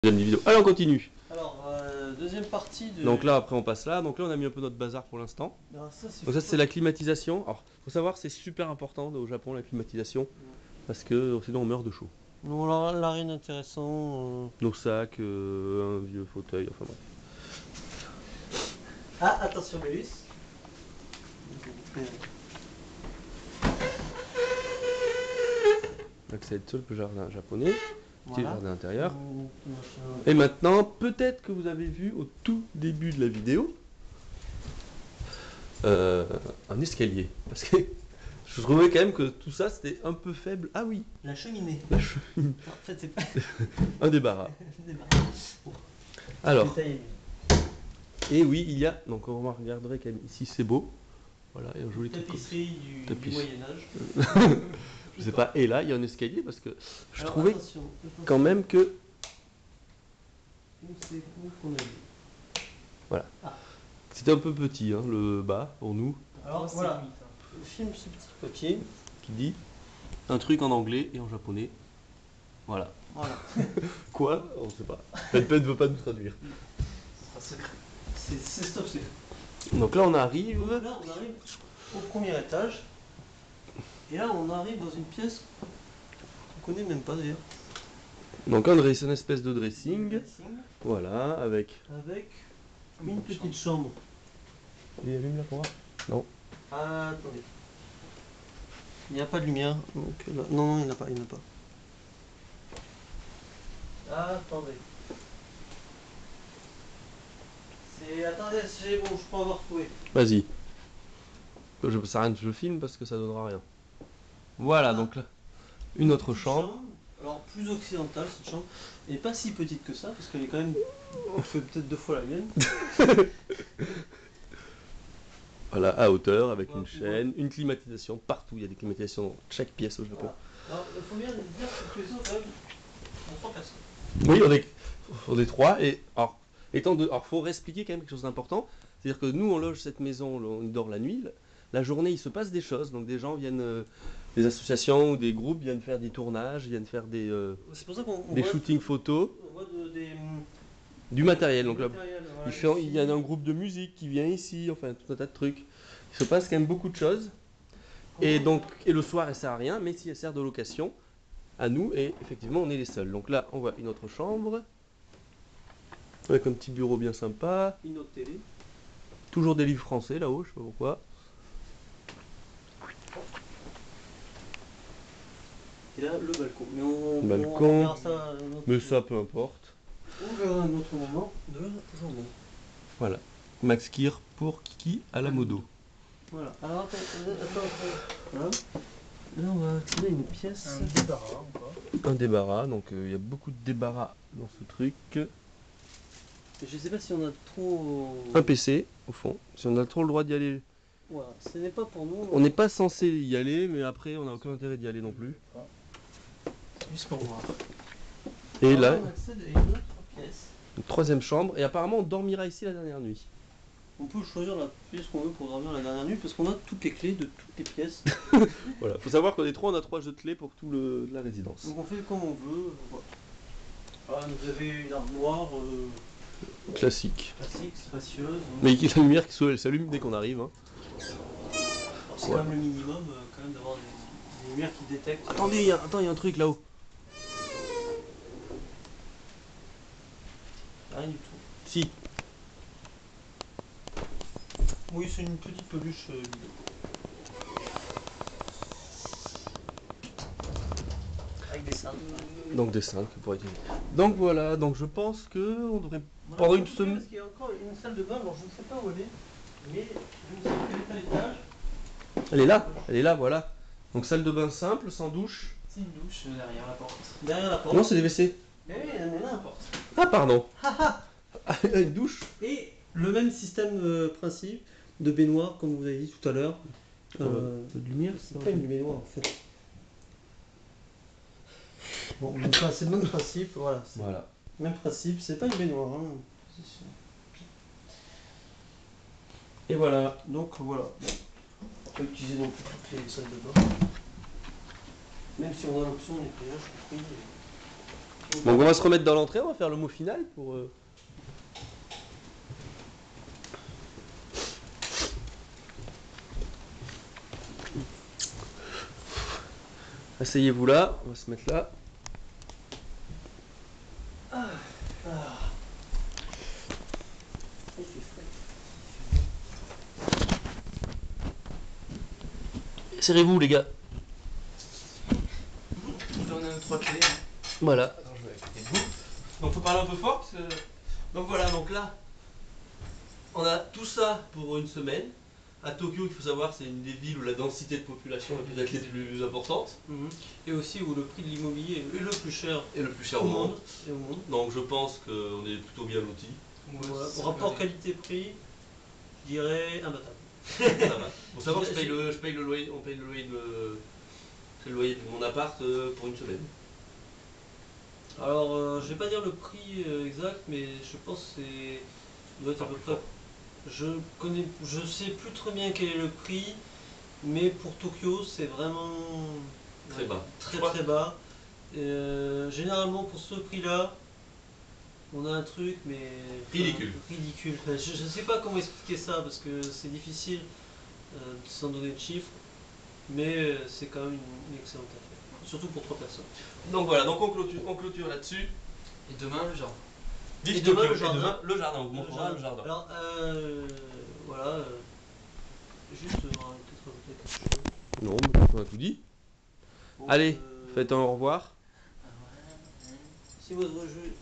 Deuxième vidéo. Allez, on continue. Alors, deuxième partie de... Donc là, après, on passe là. Donc là, on a mis un peu notre bazar pour l'instant. Donc ça, c'est la climatisation. Alors, faut savoir, c'est super important au Japon, la climatisation. Parce que sinon, on meurt de chaud. Bon, alors là, rien d'intéressant. Nos sacs, un vieux fauteuil, enfin bref. Ah, attention, Mélus. Donc c'est le jardin japonais. Petit Voilà. jardin intérieur. Et maintenant, peut-être que vous avez vu au tout début de la vidéo un escalier. Parce que je trouvais quand même que tout ça c'était un peu faible. Ah oui, La cheminée. la cheminée. En fait, c'est pas... Un débarras. Alors, et oui, il y a. Donc on regarderait quand même ici, c'est beau. Voilà, il y a un joli truc. Tapisserie du Moyen-Âge. Je sais pas, et là il y a un escalier parce que je trouvais attention. quand même que. C'est où qu'on a vu. Voilà. Ah. C'était un peu petit, hein, le bas pour nous. Alors voilà, je filme ce petit papier. Qui dit un truc en anglais et en japonais. Voilà. Voilà. Quoi? On sait pas. Pen ne veut pas nous traduire. C'est stop secret. Donc là on arrive. Donc là, on arrive au premier étage. Et là, on arrive dans une pièce qu'on connaît même pas d'ailleurs. Donc un dressing, une espèce de dressing. Voilà, avec. Avec une petite chambre. Il allume là pour voir? Non. Ah, attendez. Il n'y a pas de lumière. Donc, là... Non, il n'y en a pas. Attendez. Attendez, c'est bon, je peux avoir retrouvé. Vas-y. Ça sert à rien que je le filme parce que ça donnera rien. Voilà, donc là, une autre chambre. Alors, plus occidentale cette chambre. Elle n'est pas si petite que ça, parce qu'elle est quand même. Elle fait peut-être 2 fois la mienne. Voilà, à hauteur, avec une chaîne, une climatisation partout. Il y a des climatisations dans chaque pièce au Japon. Voilà. Alors, il faut bien dire que les autres, quand même, on 3 personnes. Oui, on est 3. Et alors, faut réexpliquer quand même quelque chose d'important. C'est-à-dire que nous, on loge cette maison, on dort la nuit. La journée, il se passe des choses. Donc des gens viennent, des associations ou des groupes viennent faire des tournages, viennent faire des shootings photos. On voit du matériel. Donc là, voilà, il y a un groupe de musique qui vient ici, enfin tout un tas de trucs. Il se passe quand même beaucoup de choses. Et donc, le soir, elle sert à rien, mais si elle sert de location à nous, et effectivement, on est les seuls. Donc là, on voit une autre chambre avec un petit bureau bien sympa. Une autre télé. Toujours des livres français là-haut, je sais pas pourquoi. Et là, le balcon. Mais balcon. On verra ça mais ça, peu importe. On verra un autre moment de la journée. Voilà. Max Kir pour Kiki à la modo. Voilà. Alors, attends. Voilà. Là, on va accéder à une pièce. Un débarras ou pas? Un débarras, donc il y a beaucoup de débarras dans ce truc. Je sais pas si on a trop... Un PC, au fond. Si on a trop le droit d'y aller. Voilà, ce n'est pas pour nous. On n'est pas censé y aller, mais après, on n'a aucun intérêt d'y aller non plus. Juste pour voir. Et là, on accède à une autre pièce. une troisième chambre. Et apparemment, on dormira ici la dernière nuit. On peut choisir la pièce qu'on veut pour dormir la dernière nuit parce qu'on a toutes les clés de toutes les pièces. Voilà, faut savoir qu'on est 3, on a 3 jeux de clés pour tout la résidence. Donc on fait comme on veut. Voilà. Vous avez une armoire Classique. spacieuse. Mais il y a la lumière qui s'allume dès qu'on arrive. Hein. C'est quand même le minimum quand même d'avoir des lumières qui détectent. Attendez, il y a un truc là-haut. Rien du tout. Si. Oui, c'est une petite peluche vidéo. Avec des cintres. Donc des cintres pour utiliser. Donc voilà, donc je pense que on devrait pendant une semaine. Parce qu'il y a encore une salle de bain, alors je ne sais pas où elle est, mais je me sais qu'elle est à l'étage. Elle est là, voilà. Donc salle de bain simple, sans douche. C'est une douche derrière la porte. Derrière la porte. Non, c'est des WC. Mais oui, elle est là, la porte. Ah, pardon. Une douche. Et le même système principe de baignoire, comme vous avez dit tout à l'heure. De lumière, C'est pas une baignoire en fait. Bon, c'est le même principe, voilà. Voilà. Même principe, c'est pas une baignoire. Hein. Et voilà. Donc voilà. On peut utiliser non plus toutes les salles de bain. Même si on a l'option nettoyage compris. Donc on va se remettre dans l'entrée, on va faire le mot final pour... Asseyez-vous là, on va se mettre là. Serrez-vous les gars. On a nos 3 clés. Voilà. Attends, je vais à côté de vous. Donc faut parler un peu fort parce que... Donc voilà, donc là, on a tout ça pour une semaine. À Tokyo, il faut savoir, c'est une des villes où la densité de population est peut-être les plus importantes. Et aussi où le prix de l'immobilier est le plus cher Et le plus cher au monde. Et au monde. Donc je pense qu'on est plutôt bien lotis. Voilà. Au rapport qualité-prix, je dirais imbattable. Ça va. Faut savoir que je paye le loyer, on paye le loyer de mon appart pour une semaine. Alors, je vais pas dire le prix exact, mais je pense que c'est doit être à peu près. Je sais plus très bien quel est le prix, mais pour Tokyo, c'est vraiment Très bas. très bas. Généralement, pour ce prix-là, on a un truc, mais Ridicule. ridicule. Enfin, je sais pas comment expliquer ça parce que c'est difficile sans donner de chiffres, mais c'est quand même une excellente affaire, surtout pour 3 personnes. Donc voilà, donc on clôture là-dessus. Et demain, le jardin. Vive Et demain, Tokyo. le jardin. Et demain, le jardin. On vous montrera le jardin. Alors, voilà. Juste, on va peut-être rajouter quelque chose. Non, mais on a tout dit. Bon, Allez, faites un au revoir. Si votre jeu